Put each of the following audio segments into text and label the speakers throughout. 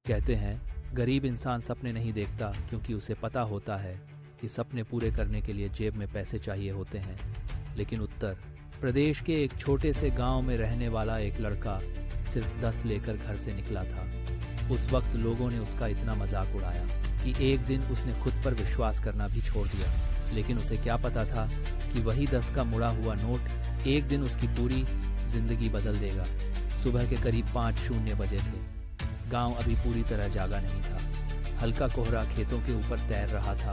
Speaker 1: कहते हैं गरीब इंसान सपने नहीं देखता क्योंकि उसे पता होता है कि सपने पूरे करने के लिए जेब में पैसे चाहिए होते हैं। लेकिन उत्तर प्रदेश के एक छोटे से गांव में रहने वाला एक लड़का सिर्फ 10 लेकर घर से निकला था। उस वक्त लोगों ने उसका इतना मजाक उड़ाया कि एक दिन उसने खुद पर विश्वास करना भी छोड़ दिया। लेकिन उसे क्या पता था कि वही 10 का मुड़ा हुआ नोट एक दिन उसकी पूरी जिंदगी बदल देगा। सुबह के करीब 5:00 बजे थे। गांव अभी पूरी तरह जागा नहीं था। हल्का कोहरा खेतों के ऊपर तैर रहा था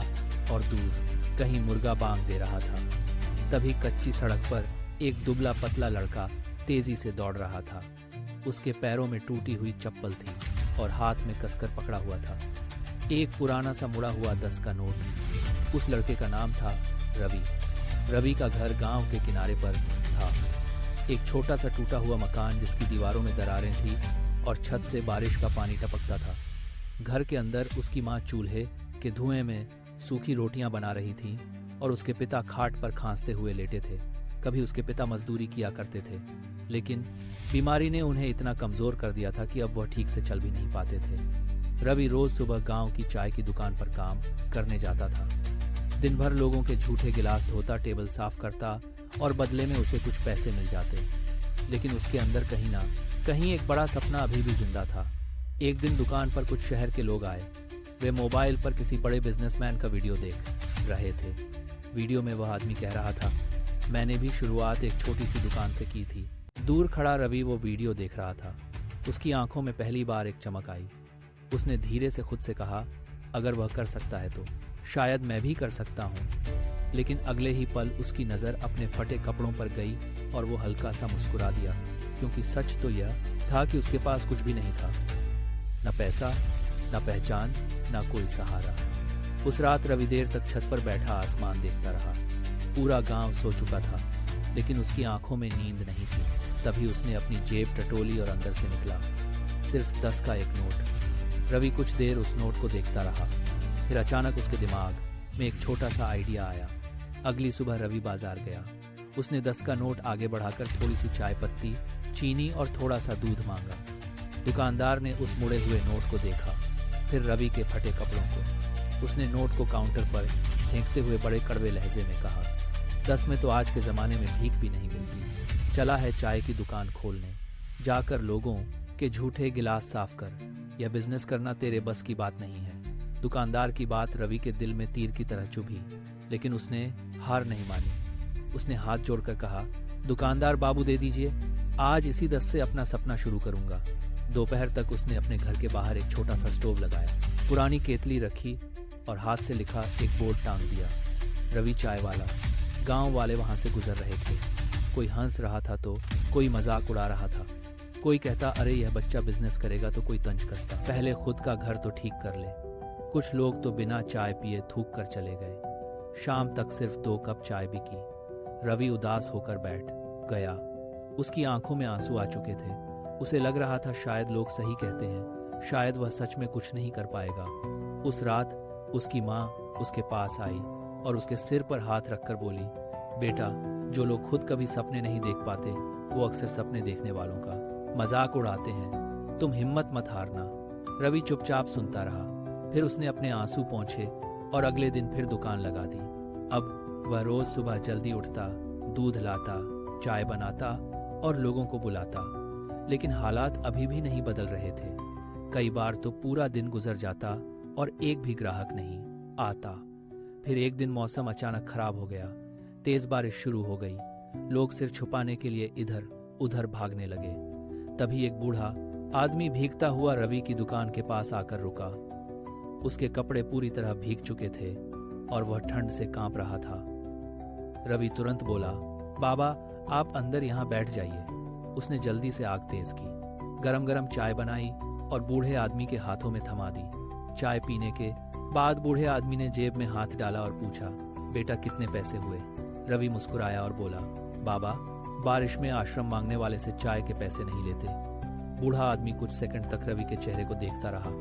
Speaker 1: और दूर कहीं मुर्गा बांग दे रहा था। तभी कच्ची सड़क पर एक दुबला पतला लड़का तेजी से दौड़ रहा था। उसके पैरों में टूटी हुई चप्पल थी और हाथ में कसकर पकड़ा हुआ था एक पुराना सा मुड़ा हुआ 10 का नोट। उस लड़के का नाम था रवि। रवि का घर गांव के किनारे पर था। एक छोटा सा टूटा हुआ मकान जिसकी दीवारों में दरारें थी और छत से बारिश का पानी टपकता था। घर के अंदर उसकी माँ चूल्हे के धुएं में सूखी रोटियां बना रही थी और उसके पिता खाट पर खांसते हुए लेटे थे। कभी उसके पिता मजदूरी किया करते थे, लेकिन बीमारी ने उन्हें इतना कमजोर कर दिया था कि अब वह ठीक से चल भी नहीं पाते थे। रवि रोज सुबह गांव की चाय की दुकान पर काम करने जाता था। दिन भर लोगों के झूठे गिलास धोता, टेबल साफ करता और बदले में उसे कुछ पैसे मिल जाते। लेकिन उसके अंदर कहीं ना कहीं एक बड़ा सपना अभी भी जिंदा था। एक दिन दुकान पर कुछ शहर के लोग आए। वे मोबाइल पर किसी बड़े बिजनेसमैन का वीडियो देख रहे थे। वीडियो में वह आदमी कह रहा था, मैंने भी शुरुआत एक छोटी सी दुकान से की थी। दूर खड़ा रवि वो वीडियो देख रहा था। उसकी आंखों में पहली बार एक चमक आई। उसने धीरे से खुद से कहा, अगर वह कर सकता है तो शायद मैं भी कर सकता हूँ। लेकिन अगले ही पल उसकी नज़र अपने फटे कपड़ों पर गई और वो हल्का सा मुस्कुरा दिया, क्योंकि सच तो यह था कि उसके पास कुछ भी नहीं था। न पैसा, न पहचान, न कोई सहारा। उस रात रवि देर तक छत पर बैठा आसमान देखता रहा। पूरा गांव सो चुका था, लेकिन उसकी आंखों में नींद नहीं थी। तभी उसने अपनी जेब टटोली और अंदर से निकला सिर्फ 10 का एक नोट। रवि कुछ देर उस नोट को देखता रहा। फिर अचानक उसके दिमाग में एक छोटा सा आइडिया आया। अगली सुबह रवि बाजार गया। उसने 10 का नोट आगे बढ़ाकर थोड़ी सी चाय पत्ती, चीनी और थोड़ा सा दूध मांगा। दुकानदार ने उस मुड़े हुए नोट को देखा, फिर रवि के फटे कपड़ों को। उसने नोट को काउंटर पर फेंकते हुए बड़े कड़वे लहजे में कहा, 10 में तो आज के ज़माने में भीख भी नहीं मिलती। चला है चाय की दुकान खोलने, जाकर लोगों के झूठे गिलास साफ कर। यह बिजनेस करना तेरे बस की बात नहीं है। दुकानदार की बात रवि के दिल में तीर की तरह चुभी, लेकिन उसने हार नहीं मानी। उसने हाथ जोड़कर कहा, दुकानदार बाबू दे दीजिए, आज इसी 10 से अपना सपना शुरू करूंगा। दोपहर तक उसने अपने घर के बाहर एक छोटा सा स्टोव लगाया, पुरानी केतली रखी और हाथ से लिखा एक बोर्ड टांग दिया, रवि चाय वाला। गांव वाले वहां से गुजर रहे थे। कोई हंस रहा था तो कोई मजाक उड़ा रहा था। कोई कहता, अरे यह बच्चा बिजनेस करेगा, तो कोई तंज कसता, पहले खुद का घर तो ठीक कर ले। कुछ लोग तो बिना चाय पिए थूक कर चले गए। शाम तक सिर्फ 2 कप चाय बिकी। रवि उदास होकर बैठ गया। उसकी आंखों में आंसू आ चुके थे। उसे लग रहा था शायद लोग सही कहते हैं, शायद वह सच में कुछ नहीं कर पाएगा। उस रात उसकी माँ उसके पास आई और उसके सिर पर हाथ रखकर बोली, बेटा, जो लोग खुद कभी सपने नहीं देख पाते वो अक्सर सपने देखने वालों का मजाक उड़ाते हैं। तुम हिम्मत मत हारना। रवि चुपचाप सुनता रहा। फिर उसने अपने आंसू पोंछे और अगले दिन फिर दुकान लगा दी। अब वह रोज सुबह जल्दी उठता, दूध लाता, चाय बनाता और लोगों को बुलाता। लेकिन हालात अभी भी नहीं बदल रहे थे। कई बार तो पूरा दिन गुजर जाता और एक भी ग्राहक नहीं आता। फिर एक दिन मौसम अचानक खराब हो गया। तेज बारिश शुरू हो गई। लोग सिर छुपाने के लिए इधर उधर भागने लगे। तभी एक बूढ़ा आदमी भीगता हुआ रवि की दुकान के पास आकर रुका। उसके कपड़े पूरी तरह भीग चुके थे और वह ठंड से कांप रहा था। रवि तुरंत बोला, बाबा आप अंदर यहाँ बैठ जाइए। उसने जल्दी से आग तेज की, गरम गरम चाय बनाई और बूढ़े आदमी के हाथों में थमा दी। चाय पीने के बाद बूढ़े आदमी ने जेब में हाथ डाला और पूछा, बेटा कितने पैसे हुए? रवि मुस्कुराया और बोला, बाबा बारिश में आश्रम मांगने वाले से चाय के पैसे नहीं लेते। बूढ़ा आदमी कुछ सेकंड तक रवि के चेहरे को देखता रहा,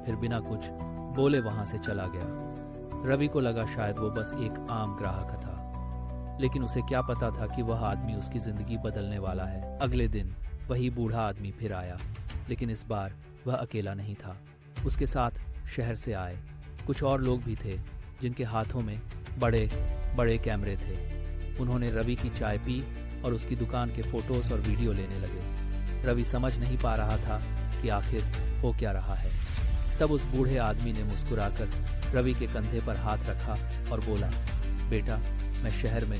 Speaker 1: फिर बिना कुछ बोले वहां से चला गया। रवि को लगा शायद वो बस एक आम ग्राहक था, लेकिन उसे क्या पता था कि वह आदमी उसकी जिंदगी बदलने वाला है। अगले दिन वही बूढ़ा आदमी फिर आया। लेकिन इस बार वह अकेला नहीं था। उसके साथ शहर से आए कुछ और लोग भी थे जिनके हाथों में बड़े बड़े कैमरे थे। उन्होंने रवि की चाय पी और उसकी दुकान के फोटोज और वीडियो लेने लगे। रवि समझ नहीं पा रहा था कि आखिर हो क्या रहा है। तब उस बूढ़े आदमी ने मुस्कुराकर रवि के कंधे पर हाथ रखा और बोला, बेटा, मैं शहर में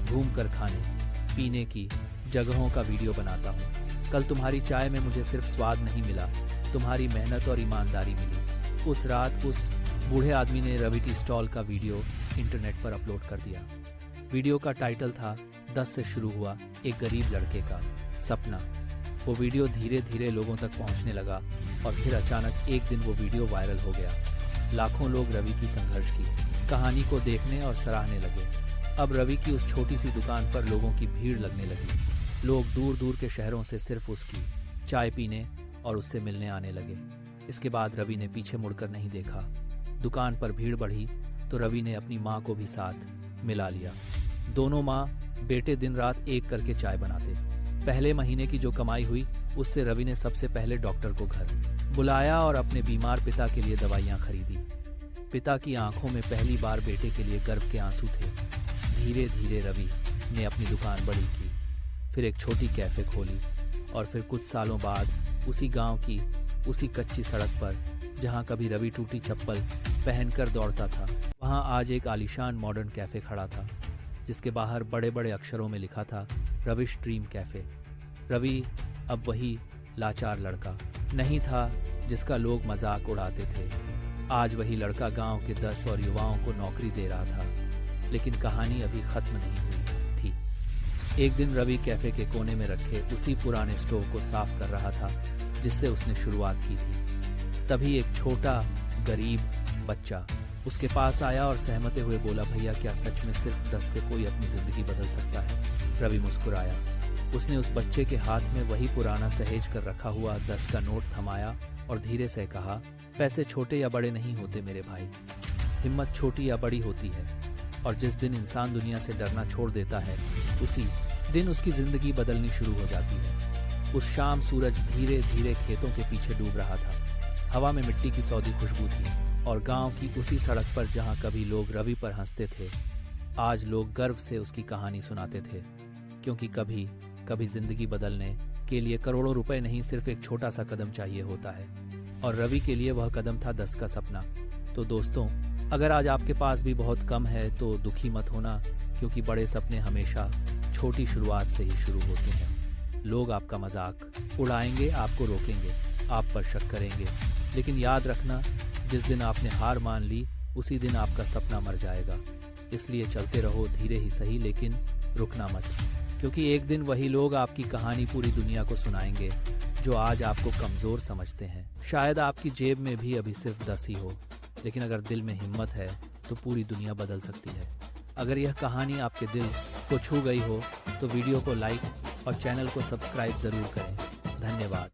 Speaker 1: घूम कर खाने पीने की जगहों का वीडियो बनाता हूँ। कल तुम्हारी चाय में मुझे सिर्फ स्वाद नहीं मिला, तुम्हारी मेहनत और ईमानदारी मिली। उस रात उस बूढ़े आदमी ने रवि टी स्टॉल का वीडियो इंटरनेट पर अपलोड कर दिया। वीडियो का टाइटल था 10 से शुरू हुआ एक गरीब लड़के का सपना। वो वीडियो धीरे धीरे लोगों तक पहुंचने लगा और फिर अचानक एक दिन वो वीडियो वायरल हो गया। लाखों लोग रवि की संघर्ष की कहानी को देखने और सराहने लगे। अब रवि की उस छोटी सी दुकान पर लोगों की भीड़ लगने लगी। लोग दूर दूर के शहरों से सिर्फ उसकी चाय पीने और उससे मिलने आने लगे। इसके बाद रवि ने पीछे मुड़कर नहीं देखा। दुकान पर भीड़ बढ़ी तो रवि ने अपनी माँ को भी साथ मिला लिया। दोनों माँ बेटे दिन रात एक करके चाय बनाते। पहले महीने की जो कमाई हुई उससे रवि ने सबसे पहले डॉक्टर को घर बुलाया और अपने बीमार पिता के लिए दवाइयाँ खरीदी। पिता की आंखों में पहली बार बेटे के लिए गर्व के आंसू थे। धीरे धीरे रवि ने अपनी दुकान बड़ी की, फिर एक छोटी कैफे खोली और फिर कुछ सालों बाद उसी गांव की उसी कच्ची सड़क पर जहां कभी रवि टूटी चप्पल पहनकर दौड़ता था, वहां आज एक आलीशान मॉडर्न कैफे खड़ा था जिसके बाहर बड़े बड़े अक्षरों में लिखा था रविश ड्रीम कैफे। रवि अब वही लाचार लड़का नहीं था जिसका लोग मजाक उड़ाते थे। आज वही लड़का गांव के 10 और युवाओं को नौकरी दे रहा था। लेकिन कहानी अभी खत्म नहीं हुई थी। एक दिन रवि कैफे के कोने में रखे उसी पुराने स्टोव को साफ कर रहा था जिससे उसने शुरुआत की थी। तभी एक छोटा गरीब बच्चा उसके पास आया और सहमते हुए बोला, भैया, क्या सच में सिर्फ 10 से कोई अपनी जिंदगी बदल सकता है? रवि मुस्कुराया। उसने उस बच्चे के हाथ में वही पुराना सहेज कर रखा हुआ 10 का नोट थमाया और धीरे से कहा, पैसे छोटे या बड़े नहीं होते मेरे भाई, हिम्मत छोटी या बड़ी होती है। और जिस दिन इंसान दुनिया से डरना छोड़ देता है उसी दिन उसकी जिंदगी बदलनी शुरू हो जाती है। उस शाम सूरज धीरे धीरे खेतों के पीछे डूब रहा था। हवा में मिट्टी की सौंधी खुशबू थी और गांव की उसी सड़क पर जहां कभी लोग रवि पर हंसते थे, आज लोग गर्व से उसकी कहानी सुनाते थे। क्योंकि कभी कभी जिंदगी बदलने के लिए करोड़ों रुपए नहीं, सिर्फ एक छोटा सा कदम चाहिए होता है। और रवि के लिए वह कदम था 10 का सपना। तो दोस्तों, अगर आज आपके पास भी बहुत कम है तो दुखी मत होना, क्योंकि बड़े सपने हमेशा छोटी शुरुआत से ही शुरू होते हैं। लोग आपका मजाक उड़ाएंगे, आपको रोकेंगे, आप पर शक करेंगे, लेकिन याद रखना, जिस दिन आपने हार मान ली उसी दिन आपका सपना मर जाएगा। इसलिए चलते रहो, धीरे ही सही, लेकिन रुकना मत, क्योंकि एक दिन वही लोग आपकी कहानी पूरी दुनिया को सुनाएंगे जो आज आपको कमजोर समझते हैं। शायद आपकी जेब में भी अभी सिर्फ 10 ही हो, लेकिन अगर दिल में हिम्मत है तो पूरी दुनिया बदल सकती है। अगर यह कहानी आपके दिल को छू गई हो तो वीडियो को लाइक और चैनल को सब्सक्राइब जरूर करें। धन्यवाद।